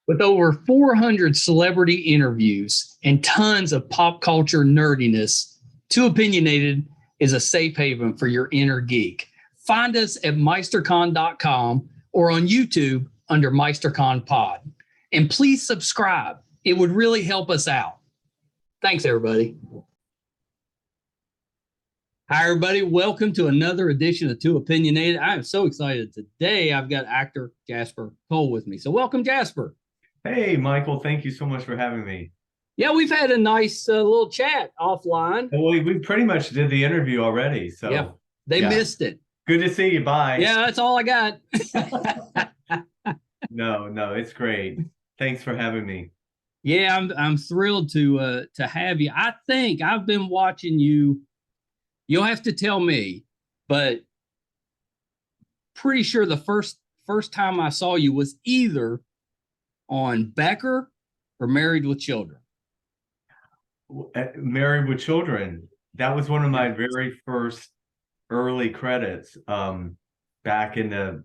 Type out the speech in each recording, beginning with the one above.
With over 400 celebrity interviews and tons of pop culture nerdiness, Too Opinionated is a safe haven for your inner geek. Find us at meistercon.com or on YouTube under MeisterCon Pod. And please subscribe. It would really help us out. Thanks, everybody. Hi, everybody. Welcome to another edition of Too Opinionated. I am so excited. Today, I've got actor Jasper Cole with me. So welcome, Jasper. Hey, Michael. Thank you so much for having me. Yeah, we've had a nice little chat offline. Well, we pretty much did the interview already. So yeah, they missed it. Good to see you. Bye. Yeah, that's all I got. No, it's great. Thanks for having me. Yeah, I'm thrilled to have you. I think I've been watching you. You'll have to tell me, but pretty sure the first time I saw you was either on Becker or Married with Children. Married with Children. That was one of my very first early credits back in the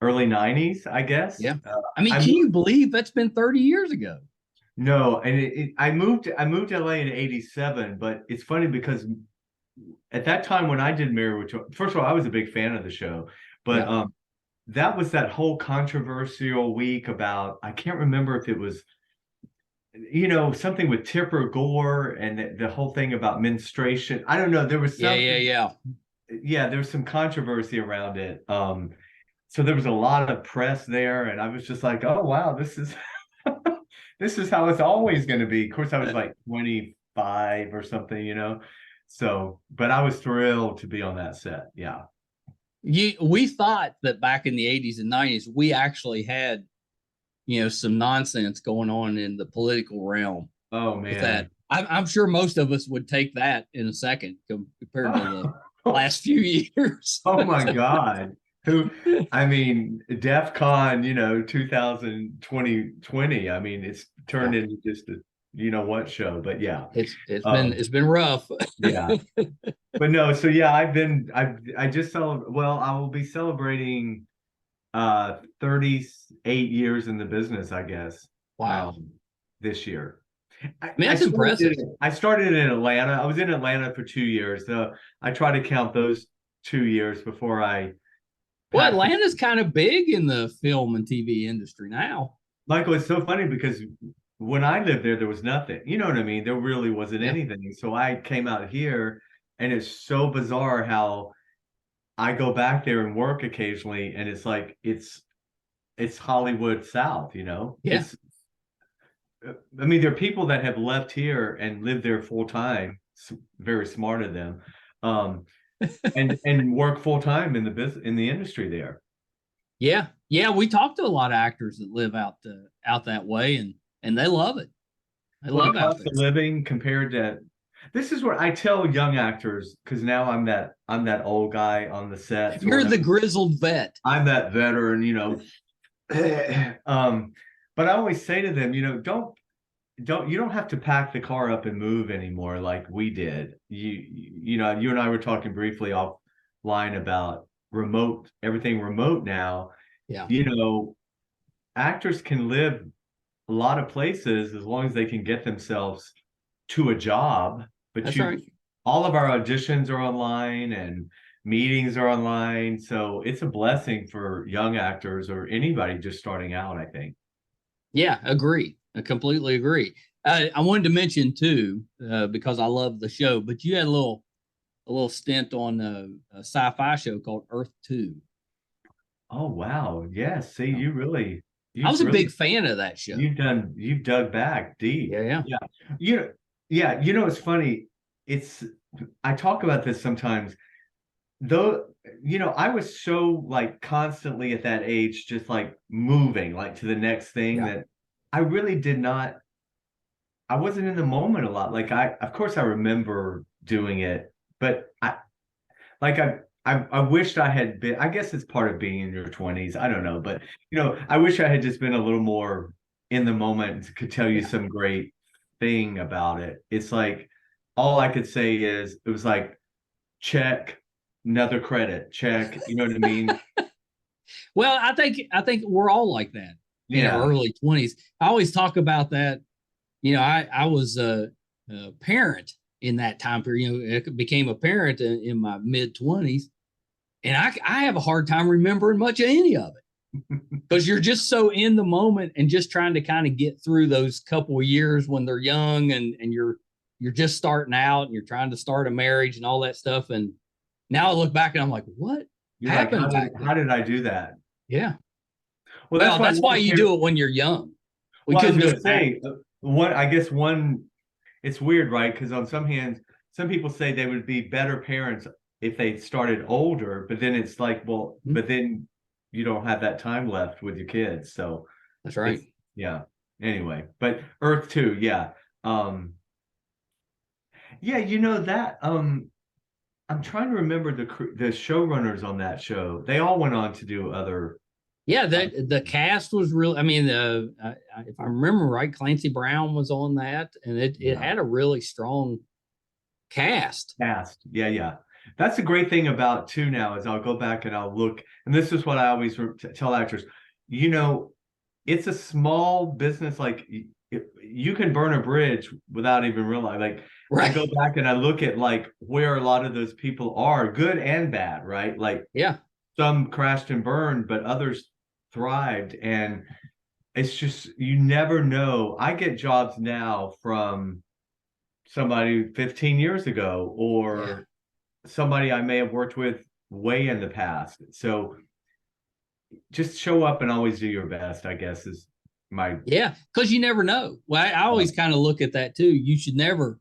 early 90s, I guess. Yeah. Can you believe that's been 30 years ago? No, and I moved to LA in 87, but it's funny because at that time when I did Married with Children, first of all, I was a big fan of the show, but that was that whole controversial week about, I can't remember if it was, something with Tipper Gore and the whole thing about menstruation. I don't know. There was something. Yeah, there was some controversy around it. So there was a lot of press there, and I was just like, oh wow, this is this is how it's always going to be. Of course, I was like 25 or something, So, but I was thrilled to be on that set. Yeah. We thought that back in the 80s and 90s, we actually had, some nonsense going on in the political realm. Oh, man. With that. I'm sure most of us would take that in a second compared to the last few years. Oh, my God. DEF CON, 2020. It's turned into just a what show, but yeah, it's been rough. Yeah, but no, so yeah, I just celebrate. Well, I will be celebrating 38 years in the business, I guess. Wow. This year. That's impressive. I started in Atlanta. I was in Atlanta for 2 years, so I try to count those 2 years before I. Well, Atlanta's kind of big in the film and TV industry now. Michael, it's so funny because when I lived there was nothing. You know what I mean? There really wasn't anything. So I came out here, and it's so bizarre how I go back there and work occasionally, and it's like it's Hollywood South, Yeah. There are people that have left here and lived there full time, very smart of them, and work full time in the industry there. Yeah, we talked to a lot of actors that live out that way, and they love it. They love the cost of living compared to. This is where I tell young actors, because now I'm that old guy on the set. You're the grizzled vet. I'm that veteran, But I always say to them, you don't have to pack the car up and move anymore like we did. You and I were talking briefly offline about everything remote now. Yeah. Actors can live a lot of places as long as they can get themselves to a job. But That's right. All of our auditions are online and meetings are online. So it's a blessing for young actors or anybody just starting out, I think. Yeah, agree. I completely agree. I wanted to mention too, because I love the show, but you had a little stint on a sci-fi show called Earth 2. Oh, wow. Yes. See, I was a big fan of that show. You've dug back deep. Yeah. It's funny. I talk about this sometimes, though, I was so like constantly at that age, just like moving like to the next thing that I really did not. I wasn't in the moment a lot. Like of course I remember doing it, but I wished I had been. I guess it's part of being in your 20s. I don't know, but I wish I had just been a little more in the moment and could tell you some great thing about it. It's like all I could say is it was like check, another credit, check. You know what I mean? Well, I think we're all like that. in our Yeah. early 20s. I always talk about that. I was a parent in that time period. I became a parent in my mid 20s, and I have a hard time remembering much of any of it because you're just so in the moment and just trying to kind of get through those couple of years when they're young and you're just starting out and you're trying to start a marriage and all that stuff. And now I look back and I'm like, what You're like, happened back then? how did I do that? Yeah. Well, Well, that's why you do it when you're young. We Well, I was couldn't do going to it say, it's weird, right? Because on some hands, some people say they would be better parents if they started older, but then it's like, well, but then you don't have that time left with your kids. So that's right. Yeah. Anyway, but Earth 2, yeah. Yeah, that I'm trying to remember the showrunners on that show. They all went on to do other. Yeah, the cast was real. I mean, if I remember right, Clancy Brown was on that, and it had a really strong cast. Yeah, yeah. That's the great thing about too now is I'll go back and I'll look, and this is what I always tell actors. It's a small business. Like you can burn a bridge without even realizing. Like right. I go back and I look at like where a lot of those people are, good and bad, right? Like some crashed and burned, but others thrived. And it's just, you never know. I get jobs now from somebody 15 years ago or somebody I may have worked with way in the past. So just show up and always do your best, I guess, is my. Because you never know. Well, I always kind of look at that too. You should never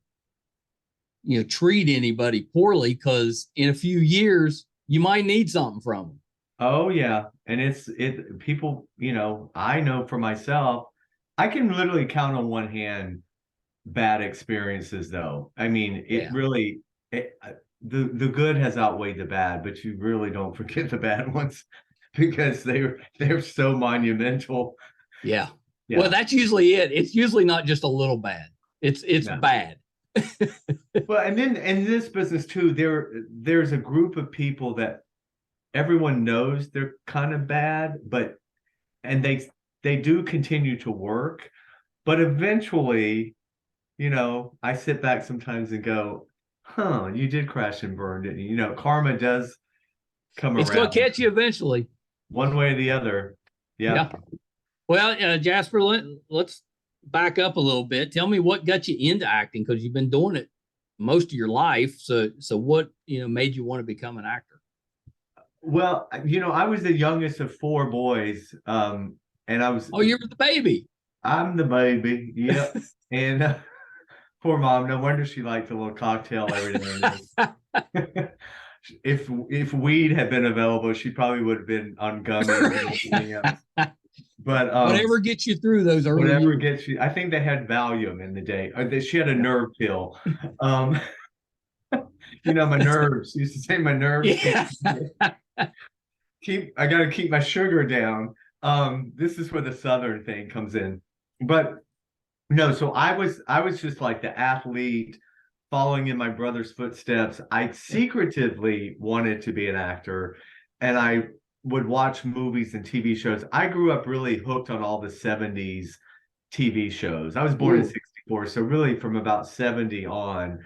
treat anybody poorly, because in a few years you might need something from them. Oh yeah. And people, I know for myself, I can literally count on one hand bad experiences though. I mean, the good has outweighed the bad, but you really don't forget the bad ones because they're so monumental. Yeah. Well, that's usually it. It's usually not just a little bad. It's bad. Well, and then in this business too, there's a group of people that everyone knows they're kind of bad, and they do continue to work, but eventually, I sit back sometimes and go, huh, you did crash and burn, didn't you? Karma does come around. It's going to catch you eventually. One way or the other. Yeah. Well, Jasper, let's back up a little bit. Tell me what got you into acting, because you've been doing it most of your life. So what, made you want to become an actor? Well, I was the youngest of four boys. And I was. Oh, you were the baby. I'm the baby. Yep. And poor mom, no wonder she liked a little cocktail every now and then. If weed had been available, she probably would have been on gummies. But whatever gets you through those early years. Gets you. I think they had Valium in the day. She had a nerve pill. My nerves. She used to say my nerves. Yeah. I got to keep my sugar down. This is where the Southern thing comes in. But no, so I was just like the athlete following in my brother's footsteps. I secretively wanted to be an actor, and I would watch movies and TV shows. I grew up really hooked on all the 70s TV shows. I was born in 64, so really from about 70 on,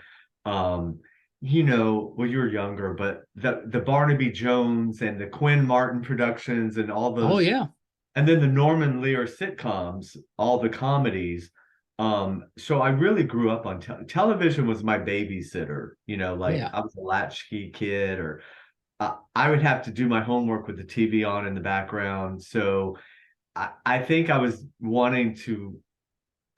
well, you were younger, but the Barnaby Jones and the Quinn Martin productions and all those. Oh, yeah. And then the Norman Lear sitcoms, all the comedies. So I really grew up on television was my babysitter, I was a latchkey kid, or I would have to do my homework with the TV on in the background. So I think I was wanting to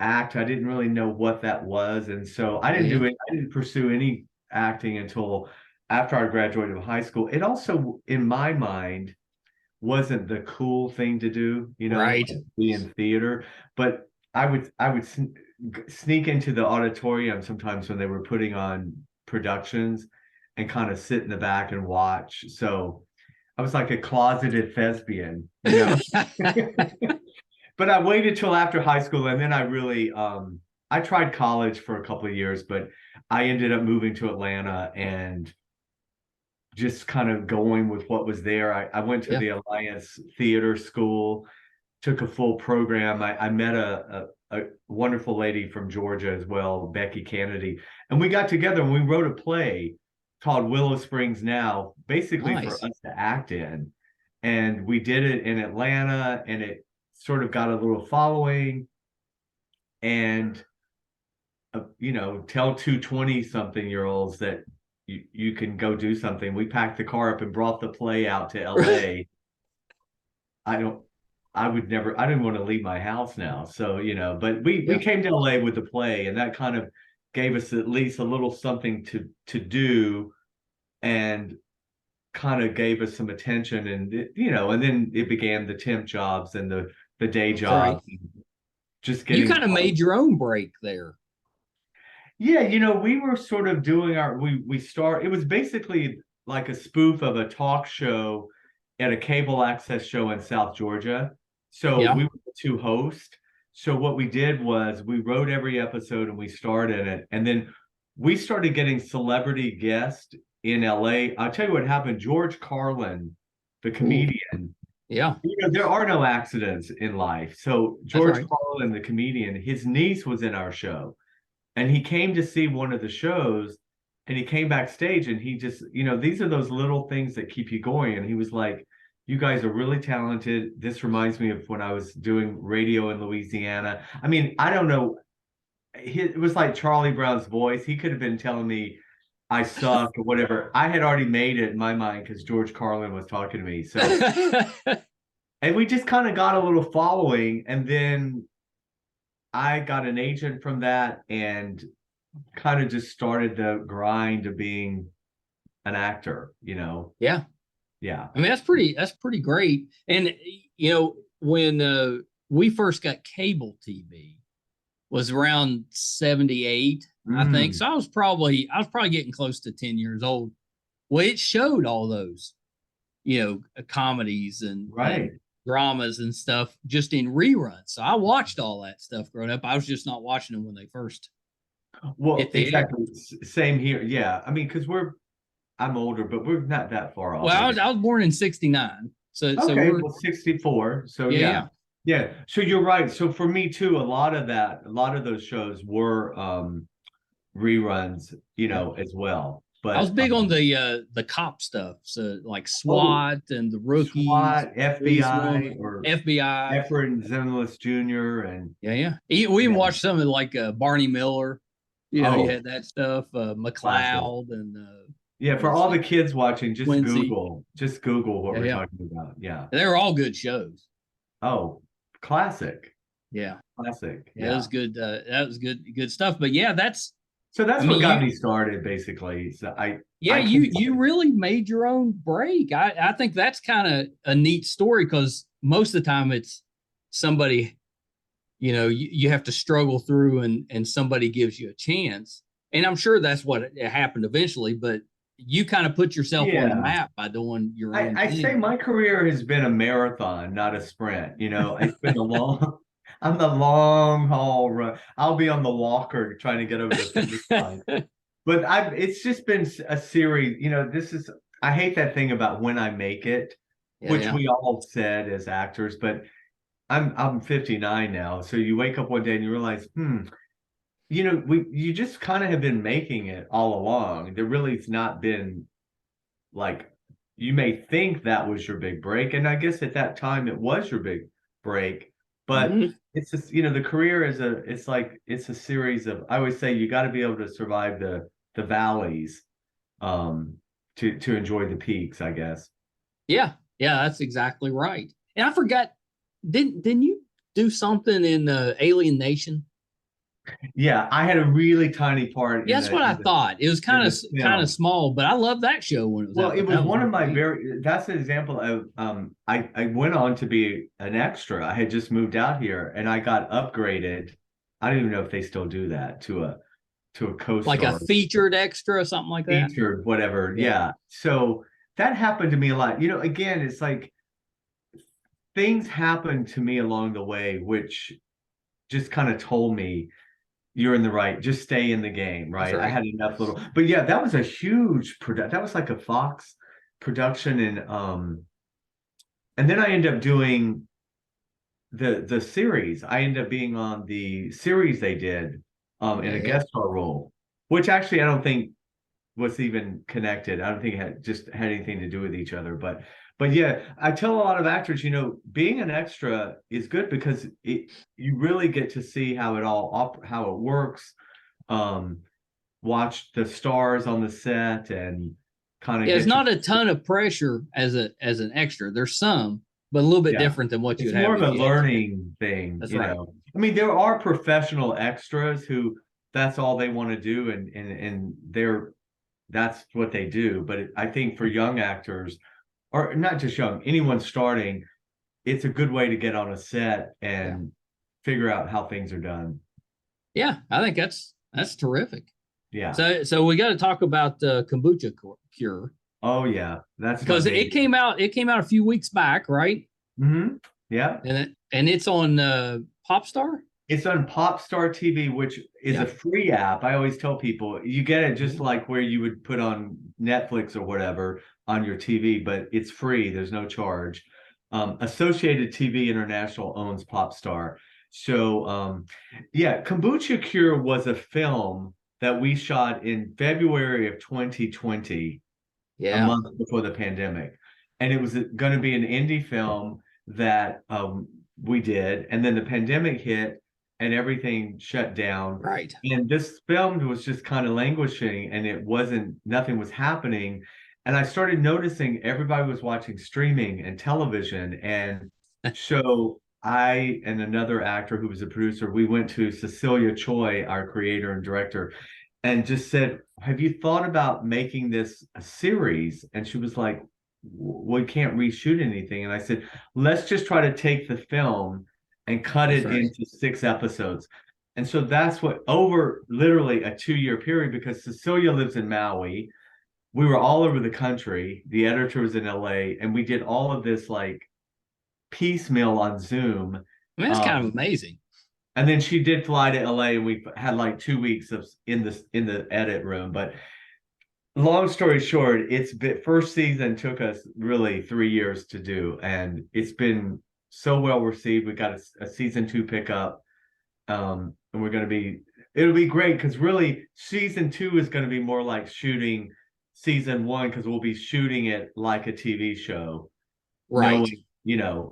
act. I didn't really know what that was. And so I didn't pursue any acting until after I graduated from high school. It also, in my mind, wasn't the cool thing to do, right, be in theater. But I would sneak into the auditorium sometimes when they were putting on productions and kind of sit in the back and watch. So I was like a closeted thespian, But I waited till after high school, and then I really I tried college for a couple of years, but I ended up moving to Atlanta and just kind of going with what was there. I went to the Alliance Theater School, took a full program. I met a wonderful lady from Georgia as well, Becky Kennedy, and we got together and we wrote a play called Willow Springs Now, basically for Nice. us to act in. And we did it in Atlanta, and it sort of got a little following. And tell two 20-something-year-olds that you can go do something. We packed the car up and brought the play out to LA. I didn't want to leave my house now. So, but we came to LA with the play, and that kind of gave us at least a little something to do, and kind of gave us some attention, and and then it began the temp jobs and the day jobs. Right. Just You getting kind of made your own break there. Yeah, we were sort of doing it was basically like a spoof of a talk show at a cable access show in South Georgia. So Yeah. we were the two hosts. So what we did was we wrote every episode and we starred in it. And then we started getting celebrity guests in LA. I'll tell you what happened. George Carlin, the comedian. Yeah. There are no accidents in life. So George Carlin, the comedian, his niece was in our show. And he came to see one of the shows, and he came backstage, and he just, these are those little things that keep you going. And he was like, you guys are really talented. This reminds me of when I was doing radio in Louisiana. I mean, I don't know. It was like Charlie Brown's voice. He could have been telling me I suck or whatever. I had already made it in my mind because George Carlin was talking to me. So, and we just kind of got a little following. And then I got an agent from that and kind of just started the grind of being an actor, Yeah. Yeah. I mean, that's pretty great. And, when we first got cable TV was around 78, I think. So I was probably getting close to 10 years old. Well, it showed all those, comedies and dramas and stuff just in reruns. So I watched all that stuff growing up. I was just not watching them when they first. Well, exactly. Same here. Yeah. I mean, because I'm older, but we're not that far off. Well, I was born in 69. So we're 64. So yeah. So you're right. So for me too, a lot of those shows were reruns, as well. But I was big on the cop stuff, so like SWAT and the Rookies, SWAT, FBI, or FBI, Efren Zimbalist Jr. and we even watched some of like Barney Miller. You had that stuff, McLeod and for all the kids watching, just Quincy. Google what we're talking about. Yeah, they were all good shows. Oh, classic. Yeah, classic. Yeah, that was good. That was good stuff. But that's. So that's what got me started, basically. So you really made your own break. I think that's kind of a neat story because most of the time it's somebody, you have to struggle through and somebody gives you a chance. And I'm sure that's what happened eventually, but you kind of put yourself on the map by doing your own I thing. say my career has been a marathon, not a sprint. It's been I'm the long haul run. I'll be on the walker trying to get over the finish line. But it's just been a series. I hate that thing about when I make it, which we all said as actors, but I'm 59 now. So you wake up one day and you realize, you just kind of have been making it all along. There really has not been like, you may think that was your big break. And I guess at that time it was your big break. But it's just, the career it's a series of, I always say you got to be able to survive the valleys to enjoy the peaks, I guess. Yeah, that's exactly right. And I forgot, didn't you do something in Alien Nation? Yeah, I had a really tiny part. That's what I thought. It was kind of small, but I love that show when it was. Well, it was one of my that's an example of I went on to be an extra. I had just moved out here and I got upgraded. I don't even know if they still do that to a co-star. Like a featured extra or something like that. Featured, whatever. Yeah. So that happened to me a lot. Again, it's like things happened to me along the way, which just kind of told me you're in the right, just stay in the game, right? I had enough but that was a huge that was like a Fox production, and then I ended up doing the series. I ended up being on the series they did in a guest star role, which actually I don't think was even connected. I don't think it had anything to do with each other. But yeah, I tell a lot of actors, being an extra is good because you really get to see how it works. Watch the stars on the set and kind of it's not a ton of pressure as an extra. There's some, but a little bit different than what you'd have. It's more of a learning thing, That's right. I mean, there are professional extras who that's all they want to do, and that's what they do. But I think for young actors, or not just young, anyone starting, it's a good way to get on a set and figure out how things are done. Yeah, I think that's terrific. Yeah. So we got to talk about the kombucha cure. Oh yeah, that's because it came out a few weeks back, right? Mm-hmm. Yeah. And it's on Popstar. It's on Popstar TV, which is a free app. I always tell people you get it just like where you would put on Netflix or whatever on your TV, but it's free. There's no charge. Associated TV International owns Popstar. So Kombucha Cure was a film that we shot in February of 2020, a month before the pandemic. And it was going to be an indie film that we did. And then the pandemic hit and everything shut down. Right. And this film was just kind of languishing and nothing was happening. And I started noticing everybody was watching streaming and television. And so I and another actor who was a producer, we went to Cecilia Choi, our creator and director, and just said, have you thought about making this a series? And she was like, we can't reshoot anything. And I said, let's just try to take the film and cut it into 6 episodes. And so that's what, over literally a 2-year period, because Cecilia lives in Maui. We were all over the country. The editor was in LA, and we did all of this like piecemeal on Zoom. I mean, that's kind of amazing. And then she did fly to LA, and we had like 2 weeks in the edit room. But long story short, first season took us really 3 years to do, and it's been so well received. We got a season 2 pickup, and it'll be great because really season 2 is going to be more like shooting season 1 because we'll be shooting it like a TV show, right? Knowing,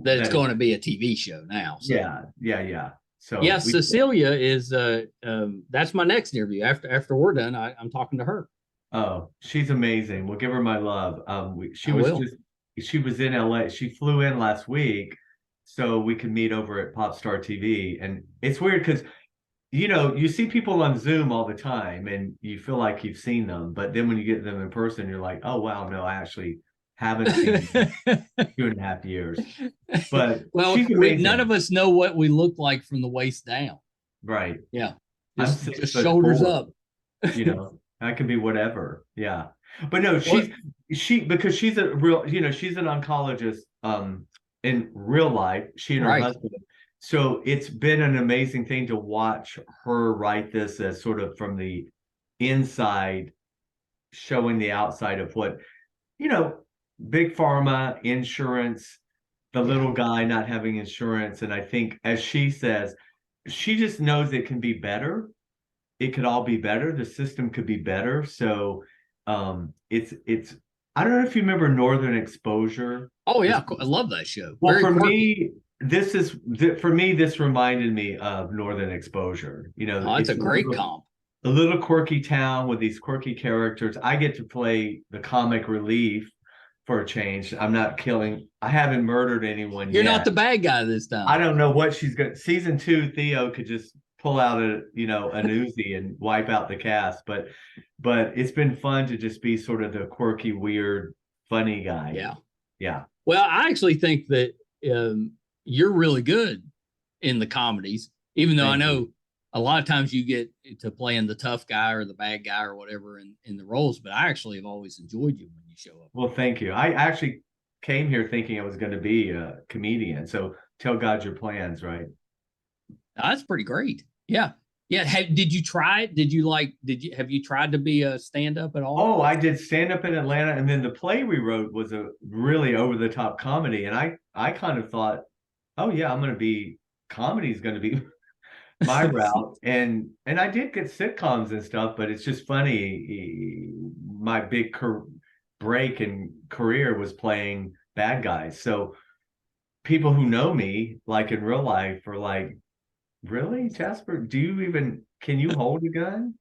that it's going to be a TV show now. So. Yeah. So Cecilia is that's my next interview. After we're done, I'm talking to her. Oh, she's amazing. We'll give her my love. She was in LA. She flew in last week so we could meet over at Popstar TV. And it's weird because you see people on Zoom all the time and you feel like you've seen them, but then when you get them in person, you're like, oh wow, no, I actually haven't seen them in 2.5 years. But none of us know what we look like from the waist down. Right. Yeah. Just shoulders up. I can be whatever. Yeah. But no, because she's a real, she's an oncologist in real life, she and her husband. So it's been an amazing thing to watch her write this as sort of from the inside, showing the outside of what, big pharma, insurance, the little guy not having insurance. And I think, as she says, she just knows it can be better. It could all be better. The system could be better. So it's I don't know if you remember Northern Exposure. Oh yeah, I love that show. Well, for me, this reminded me of Northern Exposure. It's a great comp. A little quirky town with these quirky characters. I get to play the comic relief for a change. I'm not killing. I haven't murdered anyone yet. You're not the bad guy this time. I don't know what she's got. Season 2, Theo could just pull out an Uzi and wipe out the cast. But it's been fun to just be sort of the quirky, weird, funny guy. Yeah. Well, I actually think that you're really good in the comedies, even though I know a lot of times you get to playing the tough guy or the bad guy or whatever in the roles. But I actually have always enjoyed you when you show up. Well, thank you. I actually came here thinking I was going to be a comedian. So tell God your plans, right? That's pretty great. Yeah. Did you try it? Have you tried to be a stand-up at all? Oh, I did stand-up in Atlanta, and then the play we wrote was a really over-the-top comedy, and I kind of thought oh yeah, comedy is going to be my route. And I did get sitcoms and stuff, but it's just funny. My big break in career was playing bad guys. So people who know me, like in real life, are like, really, Jasper? Can you hold a gun?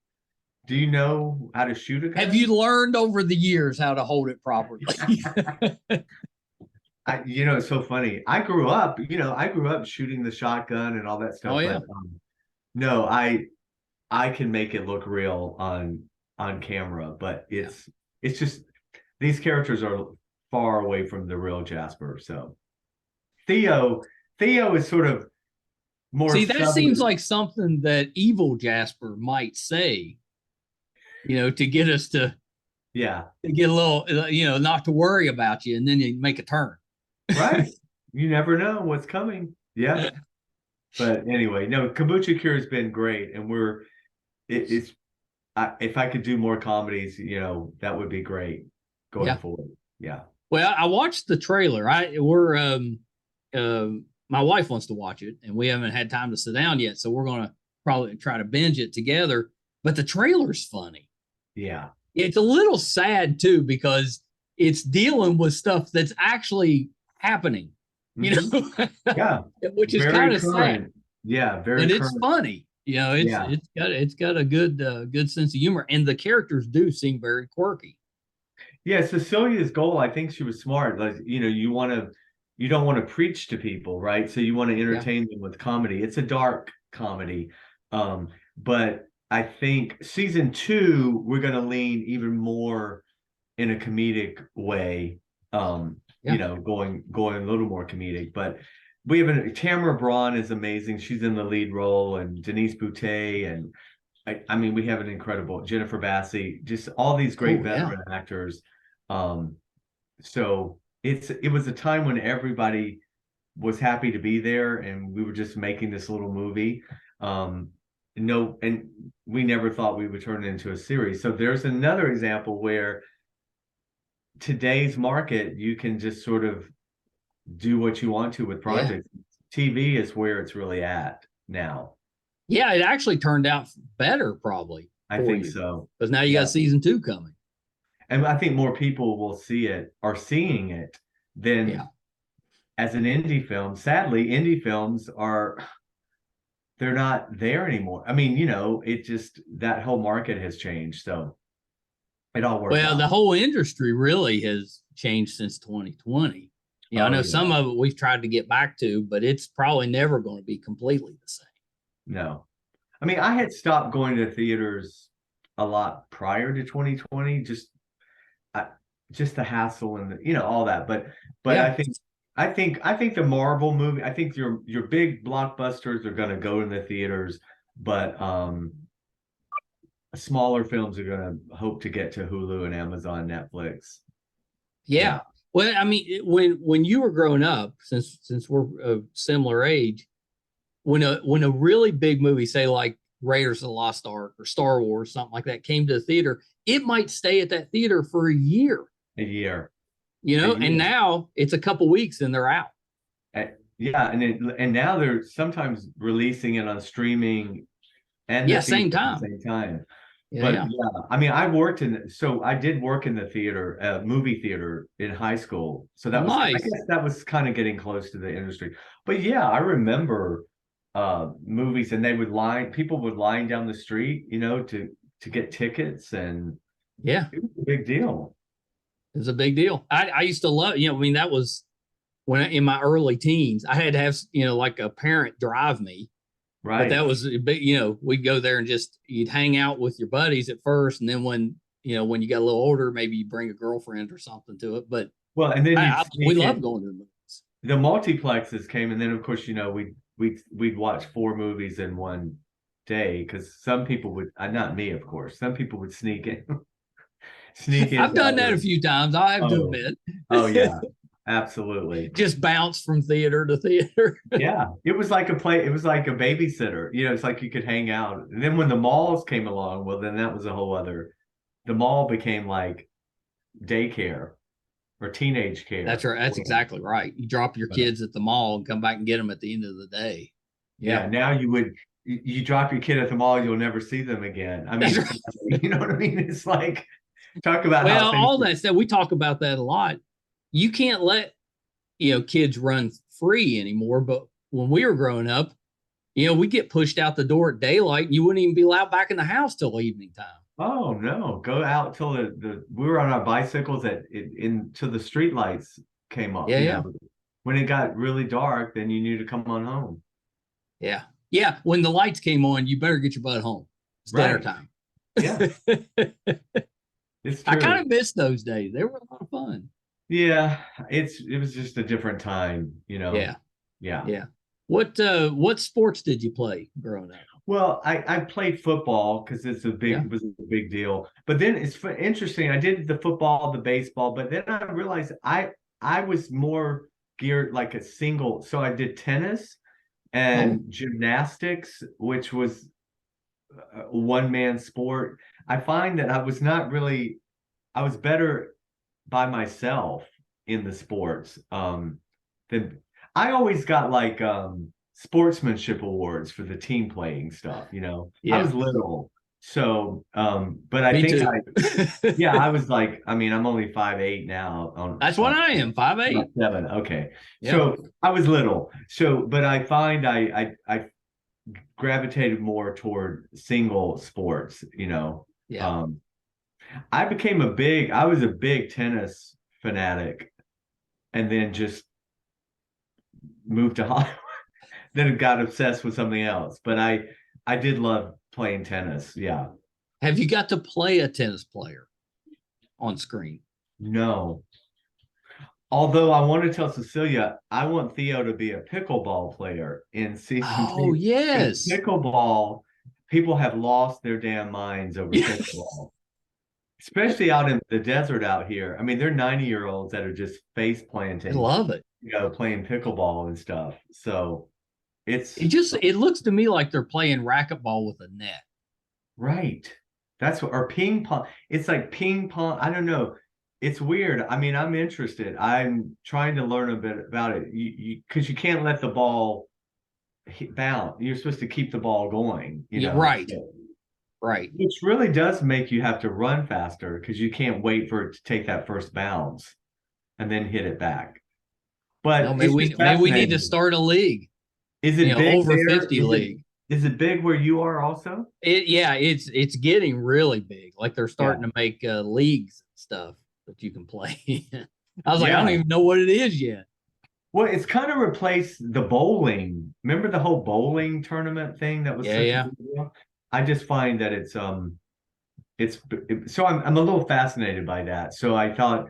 Do you know how to shoot a Have gun? you learned over the years how to hold it properly? It's so funny. I grew up shooting the shotgun and all that Oh stuff, but yeah. no, I can make it look real on camera, but Yeah. it's just these characters are far away from the real Jasper. So Theo Theo is sort of more See, that seems southern. like something that evil Jasper might say, to get us Yeah, to get a little, not to worry about you, and then you make a turn. right. You never know what's coming. Yeah. But anyway, no, Kombucha Cure has been great, and it's if I could do more comedies, that would be great going Yeah. forward. Yeah. Well, I watched the trailer. We're uh, my wife wants to watch it, and we haven't had time to sit down yet, so we're gonna probably try to binge it together. But the trailer's funny. Yeah. It's a little sad too because it's dealing with stuff that's actually happening, Hmm. Yeah. which is kind Very of sad, current. Yeah, very but it's current. funny. It's Yeah. it's got a good sense of humor, and the characters do seem very quirky. Yeah, Cecilia's goal, I think she was smart. Like, you don't want to preach to people, right? So you want to Yeah, entertain them with comedy. It's a dark comedy. But I think season two, we're going to lean even more in a comedic way. yeah. Going a little more comedic. But we have Tamara Braun is amazing. She's in the lead role, and Denise Boutet, and I mean, we have an incredible Jennifer Bassey, just all these great Oh yeah, veteran actors. Um, so it was a time when everybody was happy to be there, and we were just making this little movie. Um, no, and we never thought we would turn it into a series. So there's another example where today's market, you can just sort of do what you want to with yeah. projects. TV is where it's really at now. Yeah, it actually turned out better probably I for think you so. because now you Yeah. got season two coming. And I think more people will are seeing it Yeah. than as an indie film. Sadly, indie films they're not there anymore. I mean, it just that whole market has changed. So it all worked Well, out. the whole industry really has changed since 2020. I Oh know yeah. some of it we've tried to get back to, but it's probably never going to be completely the same. No. I mean, I had stopped going to theaters a lot prior to 2020, I, just the hassle and all that. But Yeah. I think the Marvel movie, I think your big blockbusters are going to go in the theaters, but smaller films are going to hope to get to Hulu and Amazon, Netflix. Yeah. Yeah. Well, I mean, when you were growing up, since we're a similar age, when a really big movie, say like Raiders of the Lost Ark or Star Wars, something like that, came to the theater, it might stay at that theater for a year, A year. A and year. now it's a couple weeks and they're out. Yeah, and now they're sometimes releasing it on streaming and the Yeah, theater same at the time. same time. Yeah, But yeah. yeah, I mean, I did work in the theater, movie theater in high school. So Oh, I nice. guess that was kind of getting close to the industry. But yeah, I remember movies, and people would line down the street, to get tickets, and Yeah, it was a big deal. it's a big deal. I used to love, I mean, that was in my early teens. I had to have, like a parent drive me, but Right. that was, we'd go there and you'd hang out with your buddies at first. And then when you got a little older, maybe you bring a girlfriend or something to it. But Well, and then you'd we sneak love in. going to the movies. The multiplexes came, and then of course, we'd watch four movies in one day, because some people would, not me, of course, some people would sneak in, sneak I've into done that a other. few times. I have to Oh, admit, oh yeah, absolutely. just bounce from theater to theater. Yeah, it was like it was like a babysitter. It's like you could hang out. And then when the malls came along, well, then that was a whole other. The mall became like daycare, or teenage care. That's right. That's exactly right. You drop your kids at the mall and come back and get them at the end of the day. Yeah. Now you drop your kid at the mall, you'll never see them again. I mean, you know what I mean? It's like, talk about all that stuff. We talk about that a lot. You can't let, kids run free anymore. But when we were growing up, we get pushed out the door at daylight and you wouldn't even be allowed back in the house till evening time. Oh no, go out till we were on our bicycles till the street lights came up. Yeah. When it got really dark, then you knew to come on home. Yeah. Yeah. When the lights came on, you better get your butt home. It's dinner time. Yeah. It's true. I kind of miss those days. They were a lot of fun. Yeah. It was just a different time, Yeah. Yeah. What sports did you play growing up? Well, I played football because it was a big deal. But then it's interesting. I did the football, the baseball, but then I realized I was more geared like a single. So I did tennis and gymnastics, which was a one-man sport. I find that I was better by myself in the sports. Than I always got like sportsmanship awards for the team playing stuff. I was little, so but I think I was like, I mean, I'm only 5'8" now. That's what I am, 5'8". 7. Okay. So I was little, but I find I gravitated more toward single sports. I was a big tennis fanatic, and then just moved to Hollywood. Then got obsessed with something else. But I did love playing tennis. Yeah. Have you got to play a tennis player on screen? No. Although I want to tell Cecilia, I want Theo to be a pickleball player in season 2. Oh, yes. Pickleball, people have lost their damn minds over pickleball. Especially out in the desert out here. I mean, they're 90-year-olds that are just face planting. I love it. Playing pickleball and stuff. So it looks to me like they're playing racquetball with a net. Right. Or ping pong. It's like ping pong. I don't know. It's weird. I mean, I'm interested. I'm trying to learn a bit about it. Because you can't let the ball bounce. You're supposed to keep the ball going. Right. Right. Which really does make you have to run faster because you can't wait for it to take that first bounce and then hit it back. But maybe we need to start a league. Is it big over 50 league? Is it big where you are also? It's getting really big. Like they're starting to make leagues and stuff that you can play. I was like, I don't even know what it is yet. Well, it's kind of replaced the bowling. Remember the whole bowling tournament thing that was such a big deal? I just find that so I'm a little fascinated by that. So I thought,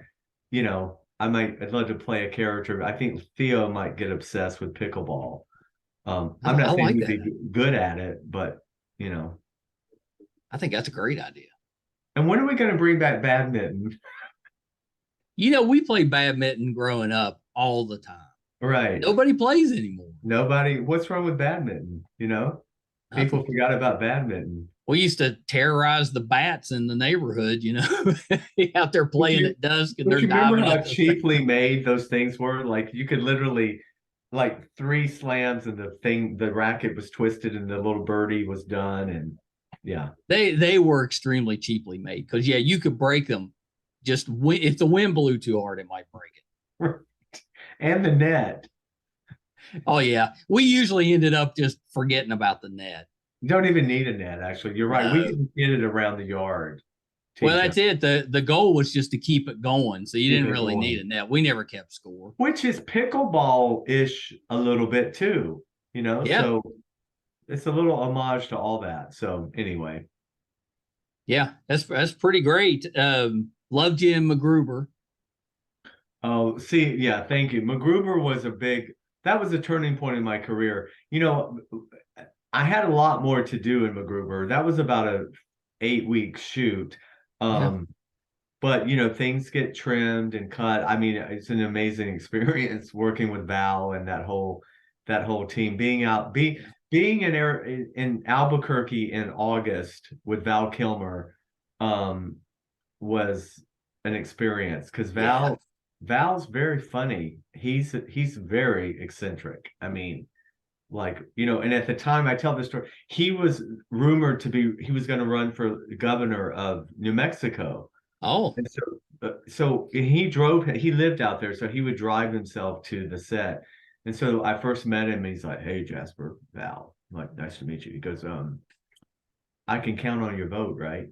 I'd love to play a character. I think Theo might get obsessed with pickleball. I'm not saying he'd be good at it, but I think that's a great idea. And when are we going to bring back badminton? We played badminton growing up all the time. Right. Nobody plays anymore. Nobody. What's wrong with badminton? People forgot about badminton. We used to terrorize the bats in the neighborhood, out there playing at dusk, and they're diving. Remember how cheaply made those things were? Like you could literally, like 3 slams, and the racket was twisted, and the little birdie was done, and they were extremely cheaply made because you could break them. Just if the wind blew too hard, it might break it. Right. And the net. Oh yeah, we usually ended up just forgetting about the net. You don't even need a net, actually. You're right. We can get it around the yard. Well, that's it. The goal was just to keep it going, so you didn't really need a net. We never kept score. Which is pickleball-ish a little bit too, So it's a little homage to all that. So anyway. Yeah, that's pretty great. Loved you in MacGruber. Oh, see, yeah, thank you. MacGruber that was a turning point in my career. I had a lot more to do in MacGruber. That was about a 8-week shoot. But things get trimmed and cut. I mean, it's an amazing experience working with Val and that whole team. Being in Albuquerque in August with Val Kilmer was an experience because Val Val's very funny. He's very eccentric. I mean, like, and at the time I tell this story, he was rumored to be, he was going to run for governor of New Mexico. Oh, And so he lived out there, so he would drive himself to the set. And so I first met him, and he's like, "Hey, Jasper, Val." I'm like, "Nice to meet you." He goes, "I can count on your vote, right?"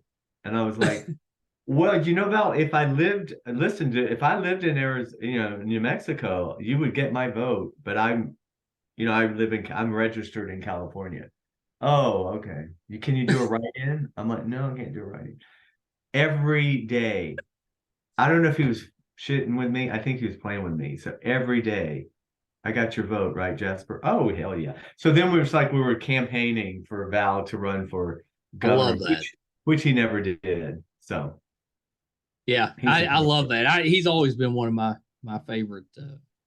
And I was like, "Well, Val, if I lived in Arizona, New Mexico, you would get my vote, but I'm registered in California." "Oh, okay. Can you do a write-in?" I'm like, "No, I can't do a write-in." Every day, I don't know if he was shitting with me. I think he was playing with me. So every day, "I got your vote, right, Jasper?" "Oh, hell yeah." So then we were campaigning for Val to run for I love governor, that. which he never did. So Yeah, he's a I love that. He's always been one of my favorite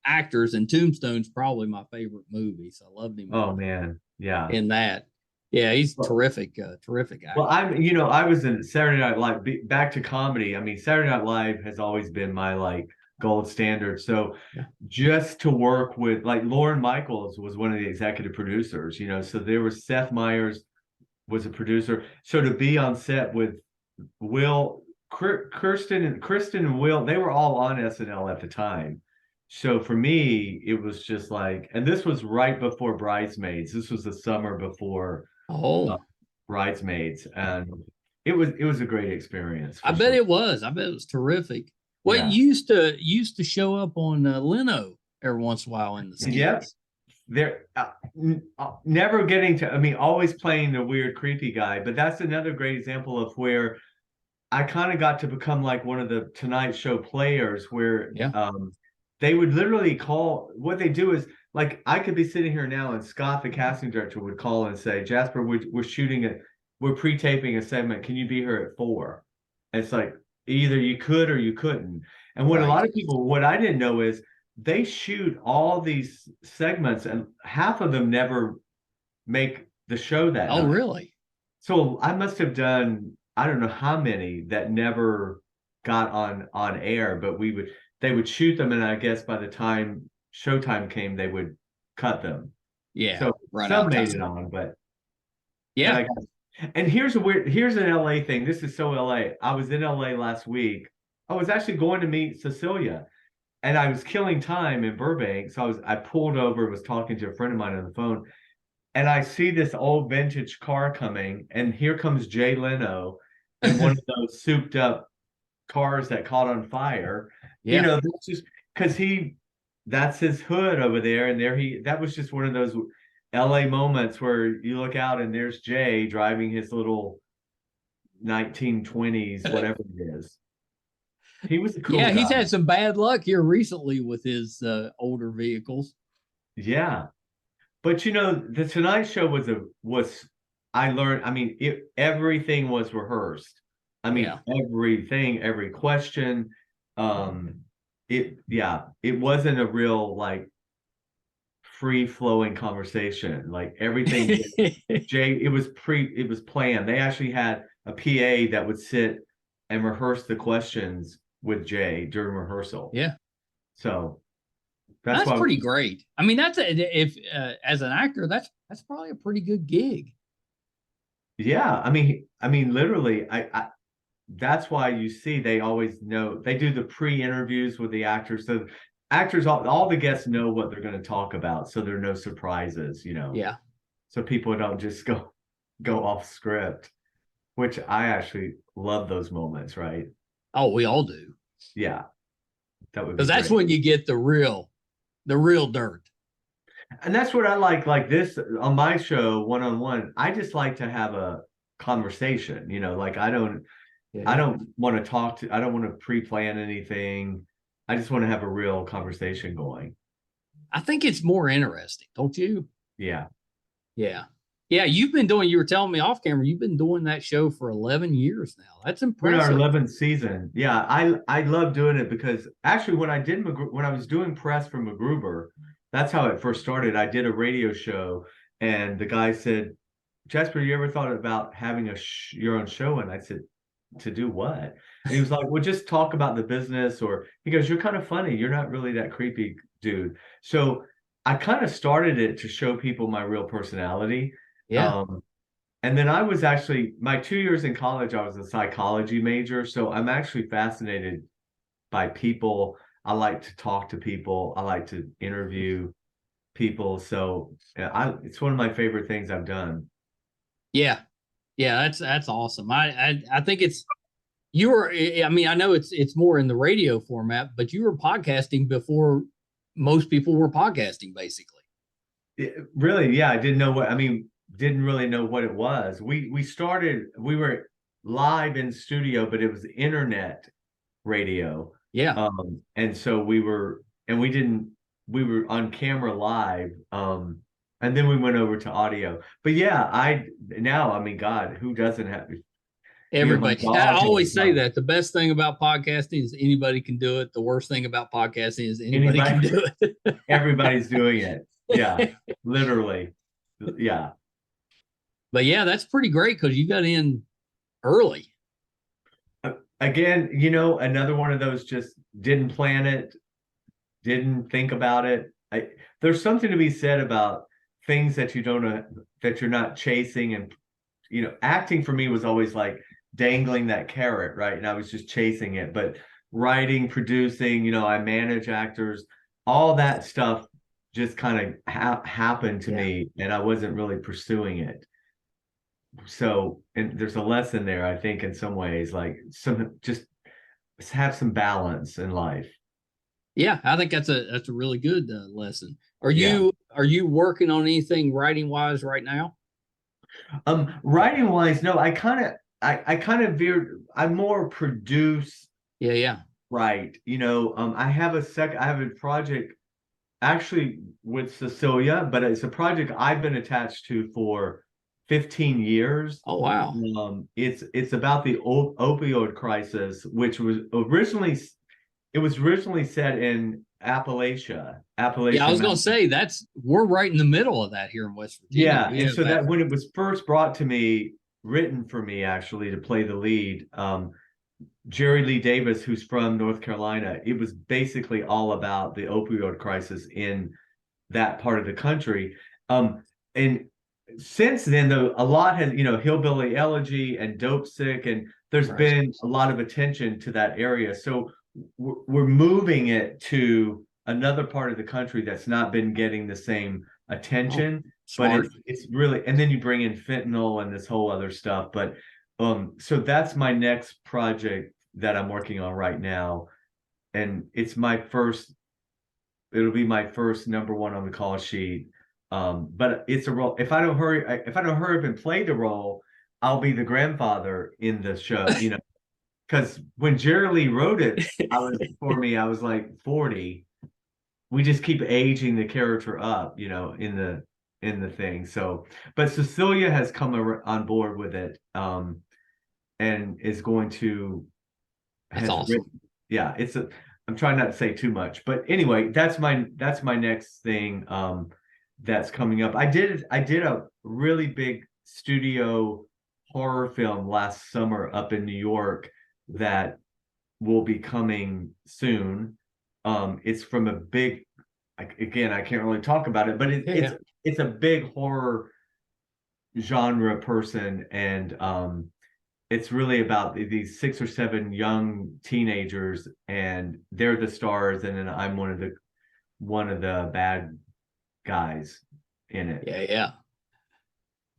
actors, and Tombstone's probably my favorite movie. So I loved him Oh man, yeah. in that. Yeah, he's Well, terrific, terrific actor. well, I was in Saturday Night Live. Back to comedy. I mean, Saturday Night Live has always been my like gold standard. So Yeah. just to work with like Lauren Michaels was one of the executive producers. So there was Seth Meyers was a producer. So to be on set with Will, Kristen and Will, they were all on SNL at the time. So for me, it was just like, and this was right before Bridesmaids. This was the summer before uh, Oh, Bridesmaids, and it was a great experience I for bet sure. it was. I bet it was terrific. Well, it Yeah. used to show up on Leno every once in a while in the Yep. skits. They're never getting to, I mean, always playing the weird, creepy guy, but that's another great example of where I kind of got to become like one of the Tonight Show players where Yeah. they would literally call, what they do is like, I could be sitting here now and Scott, the casting director, would call and say, "Jasper, we're shooting it. We're pre-taping a segment. Can you be here at 4?" And it's like, either you could or you couldn't. And Right. what I didn't know is they shoot all these segments and half of them never make the show that Oh, night. really? So I must have done, I don't know how many that never got on air, but they would shoot them, and I guess by the time showtime came, they would cut them. Yeah. So Run out some of made it time. on, but Yeah. I got, and here's an LA thing. This is so LA. I was in LA last week. I was actually going to meet Cecilia, and I was killing time in Burbank. So I pulled over, was talking to a friend of mine on the phone, and I see this old vintage car coming, and here comes Jay Leno in one of those souped up cars that caught on fire. Yeah. That's just because that's his hood over there, and that was just one of those LA moments where you look out and there's Jay driving his little 1920s, whatever it is. He was a cool Yeah, guy. he's had some bad luck here recently with his older vehicles. Yeah. But the Tonight Show was I learned, I mean, everything was rehearsed. I mean, Yeah. everything, every question. It wasn't a real like free flowing conversation. Like everything Jay, it was planned. They actually had a PA that would sit and rehearse the questions with Jay during rehearsal. Yeah. So that's That's why pretty great. I mean, if as an actor, that's probably a pretty good gig. yeah, I mean, literally, I that's why you see they always know they do the pre-interviews with the actors. So actors, all the guests know what they're going to talk about, so there are no surprises. Yeah. So people don't just go off script, which I actually love those moments, right? Oh, we all do. Yeah, that would be Because that's great. when you get the real dirt. And that's what I like this on my show, one-on-one. I just like to have a conversation, like I Yeah. don't want to I don't want to pre-plan anything. I just want to have a real conversation going. I think it's more interesting, don't you? Yeah. Yeah. Yeah, you were telling me off camera, you've been doing that show for 11 years now. That's We're in our impressive. 11th season. Yeah, I love doing it because actually when I was doing press for MacGruber, that's how it first started. I did a radio show and the guy said, "Jasper, you ever thought about having your own show?" And I said, to do what? And he was like, well, just talk about the business. Or he goes, you're kind of funny. You're not really that creepy dude. So I kind of started it to show people my real personality. Yeah. And then I was actually, my 2 years in college, I was a psychology major. So I'm actually fascinated by people. I like to talk to people. I like to interview people. So it's one of my favorite things I've done. Yeah. Yeah. That's awesome. I think you were, I mean, I know it's more in the radio format, but you were podcasting before most people were podcasting, basically. Really, yeah, I didn't know what, I mean, didn't really know what it was. We were live in studio, but it was internet radio. Yeah. And so we were on camera live. And then we went over to audio. But yeah, I mean, God, who doesn't have, my Everybody. I dog always say that the best thing about podcasting is anybody can do it. The worst thing about podcasting is anybody can do it. Everybody's doing it. Yeah, literally. Yeah. But yeah, that's pretty great because you got in early. Again, another one of those, just didn't plan it, didn't think about it. There's something to be said about things that you don't know, that you're not chasing. And acting for me was always like dangling that carrot, right? And I was just chasing it. But writing, producing, I manage actors, all that stuff just kind of happened to me, and I wasn't really pursuing it. So, and there's a lesson there, I think, in some ways, like just have some balance in life. Yeah, I think that's a really good lesson. Are you working on anything writing wise right now? Writing wise, no. I kind of veered. I more produce. Yeah. Right. I have a project actually with Cecilia, but it's a project I've been attached to for 15 years. Oh, wow. It's about the opioid crisis, which was originally set in Appalachia. Yeah, I was going to say we're right in the middle of that here in West Virginia. Yeah, and so that when it was first brought to me, written for me actually to play the lead, Jerry Lee Davis, who's from North Carolina, it was basically all about the opioid crisis in that part of the country. And since then, though, a lot has, Hillbilly Elegy and Dope Sick, and there's been a lot of attention to that area. So we're moving it to another part of the country that's not been getting the same attention. But it's really, and then you bring in fentanyl and this whole other stuff. But so that's my next project that I'm working on right now, and it'll be my first number one on the call sheet. But it's a role. If I don't hurry up and play the role, I'll be the grandfather in the show. Because when Jerry Lee wrote it, I was like 40. We just keep aging the character up, in the thing. So, but Cecilia has come on board with it, and is going to. That's awesome. Yeah, I'm trying not to say too much, but anyway, that's my next thing. That's coming up. I did a really big studio horror film last summer up in New York that will be coming soon. It's from a big, again, I can't really talk about it, but it's a big horror genre person, and it's really about these 6 or 7 young teenagers, and they're the stars, and then I'm one of the bad guys in it. Yeah.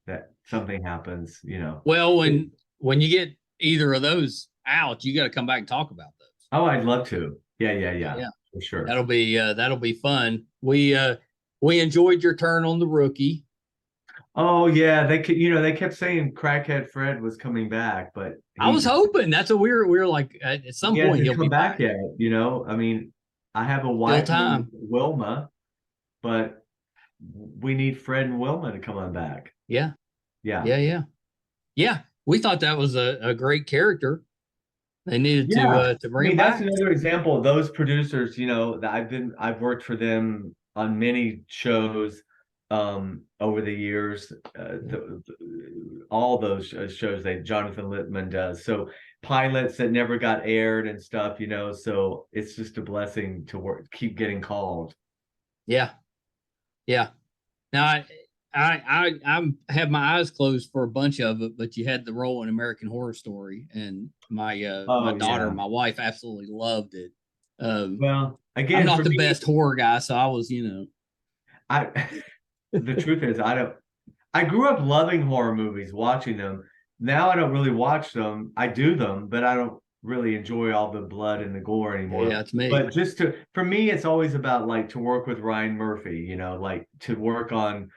That something happens, Well, when you get either of those out, you got to come back and talk about those. Oh, I'd love to. Yeah, for sure. That'll be fun. We enjoyed your turn on the Rookie. Oh yeah, they kept saying Crackhead Fred was coming back, but I was hoping. That's what we were like. At some point he'll come be back yet. I mean, I have a wife, Wilma, but we need Fred and Wilma to come on back. Yeah. We thought that was a great character. They needed to bring him back. That's another example of those producers. That I've worked for them on many shows. over the years. All those shows that Jonathan Littman does. So pilots that never got aired and stuff, so it's just a blessing to keep getting called. Yeah. Yeah. Now I have my eyes closed for a bunch of it, but you had the role in American Horror Story, and my daughter, my wife, absolutely loved it. Well, again, I'm not the best horror guy, so I was, the truth is, I grew up loving horror movies, watching them. Now I don't really watch them. I do them, but I don't really enjoy all the blood and the gore anymore. Yeah, it's me. But for me, it's always about like to work with Ryan Murphy, like to work on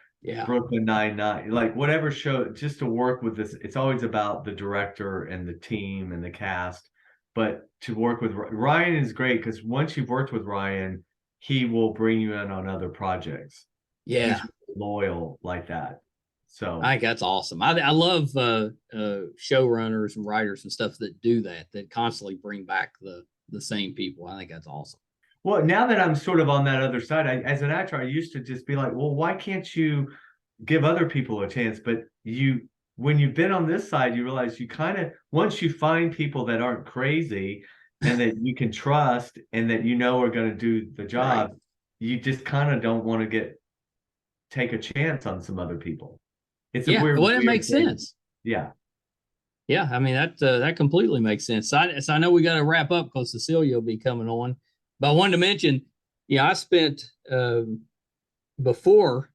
Brooklyn Nine-Nine, like whatever show, just to work with this. It's always about the director and the team and the cast. But to work with Ryan is great because once you've worked with Ryan, he will bring you in on other projects. Yeah. He's loyal like that. So I think that's awesome. I love showrunners and writers and stuff that do that constantly bring back the same people. I think that's awesome. Well, now that I'm sort of on that other side, as an actor, I used to just be like, well, why can't you give other people a chance? But when you've been on this side, you realize you kind of, once you find people that aren't crazy and that you can trust and that are going to do the job, right, you just kind of don't want to take a chance on some other people. It's a weird. Well, it makes sense. Yeah. Yeah, I mean that completely makes sense. So I know we got to wrap up because Cecilia will be coming on, but I wanted to mention, I spent before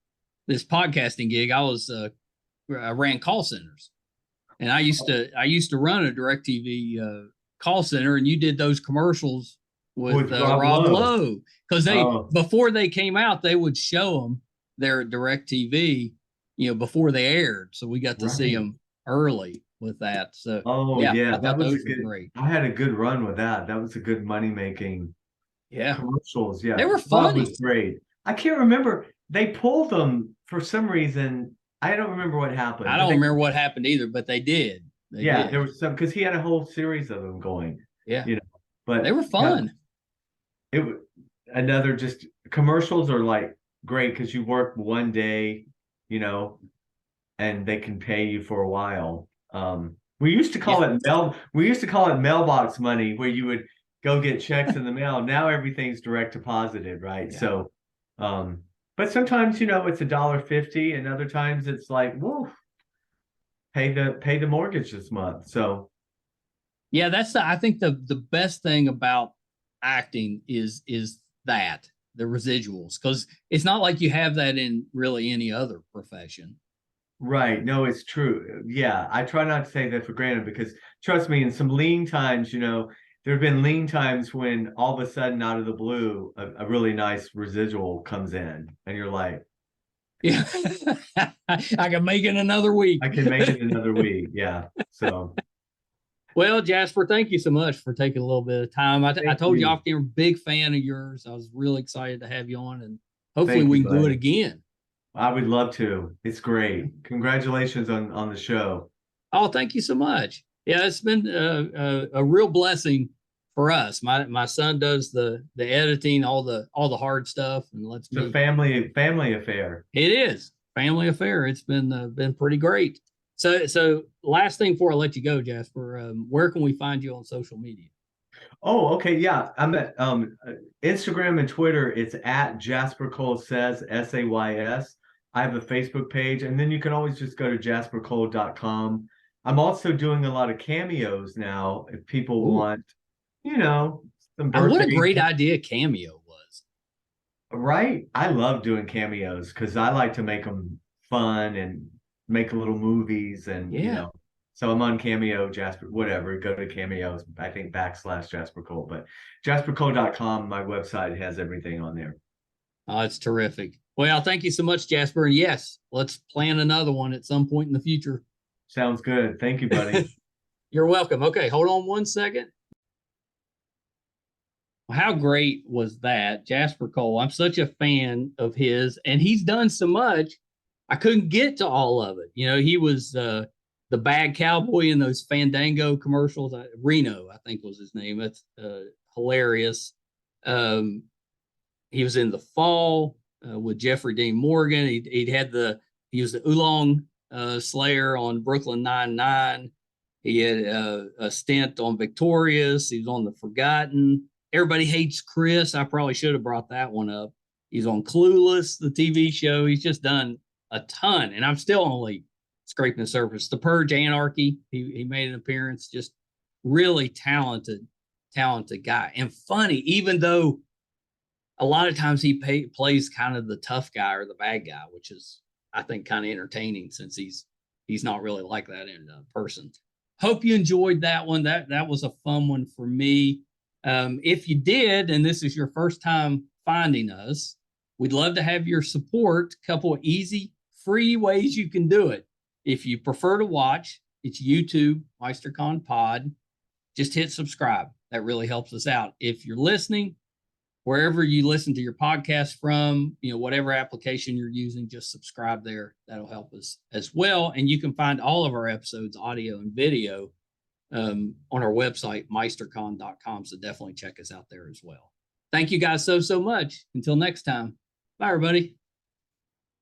this podcasting gig, I ran call centers, and I used to run a DirecTV call center, and you did those commercials with Rob Lowe, because before they came out, they would show them there at DirecTV, before they aired, so we got to see them early with that. So that was great. I had a good run with that. That was a good money making commercials. Yeah, they were funny. Bob was great. I can't remember. They pulled them for some reason. I don't remember what happened. I don't remember what happened either, but they did. There was some, because he had a whole series of them going. Yeah, but they were fun. It was another, just commercials are like great because you work one day, and they can pay you for a while. We used to call it mailbox money, where you would go get checks in the mail. Now everything's direct deposited, right? Yeah. So, but sometimes it's $1.50, and other times it's like, whoa, pay the mortgage this month. So, yeah, I think the best thing about acting is that the residuals, because it's not like you have that in really any other profession. Right. No, it's true. Yeah. I try not to take that for granted, because trust me, in some lean times, there have been lean times when all of a sudden, out of the blue, a really nice residual comes in, and you're like, yeah, I can make it another week. Yeah. So, well, Jasper, thank you so much for taking a little bit of time. I told you off camera, big fan of yours. I was really excited to have you on, and hopefully we can do it again. I would love to. It's great. Congratulations on the show. Oh, thank you so much. Yeah, it's been a real blessing for us. My son does the editing, all the hard stuff, and it's a family affair. It is family affair. It's been pretty great. So last thing before I let you go, Jasper, where can we find you on social media? Oh, okay. Yeah. I'm at Instagram and Twitter. It's at Jasper Cole Says, SAYS. I have a Facebook page, and then you can always just go to jaspercole.com. I'm also doing a lot of cameos now. If people want, some birthday. What a great idea Cameo was. Right. I love doing cameos because I like to make them fun and make little movies, and so I'm on Cameo, Jasper, whatever. Go to Cameos, I think /Jasper Cole, but jaspercole.com, my website, has everything on there. Oh, it's terrific. Well, thank you so much, Jasper. And yes, let's plan another one at some point in the future. Sounds good. Thank you, buddy. You're welcome. Okay, hold on one second. How great was that, Jasper Cole? I'm such a fan of his, and he's done so much. I couldn't get to all of it. He was the bad cowboy in those Fandango commercials. Reno, I think, was his name. That's hilarious. He was in The Fall. with Jeffrey Dean Morgan. He was the Oolong Slayer on Brooklyn Nine-Nine. He had a stint on Victorious. He was on The Forgotten. Everybody Hates Chris. I probably should have brought that one up. He's on Clueless, the TV show. He's just done a ton, and I'm still only scraping the surface. The Purge, Anarchy. He made an appearance. Just really talented guy, and funny. Even though a lot of times he plays kind of the tough guy or the bad guy, which is, I think, kind of entertaining since he's not really like that in person. Hope you enjoyed that one. That was a fun one for me. If you did, and this is your first time finding us, we'd love to have your support. A couple of easy, free ways you can do it. If you prefer to watch, it's YouTube, MeisterCon Pod. Just hit subscribe. That really helps us out. If you're listening, wherever you listen to your podcast from, whatever application you're using, just subscribe there. That'll help us as well. And you can find all of our episodes, audio and video, on our website, meistercon.com. So definitely check us out there as well. Thank you guys so much. Until next time. Bye, everybody.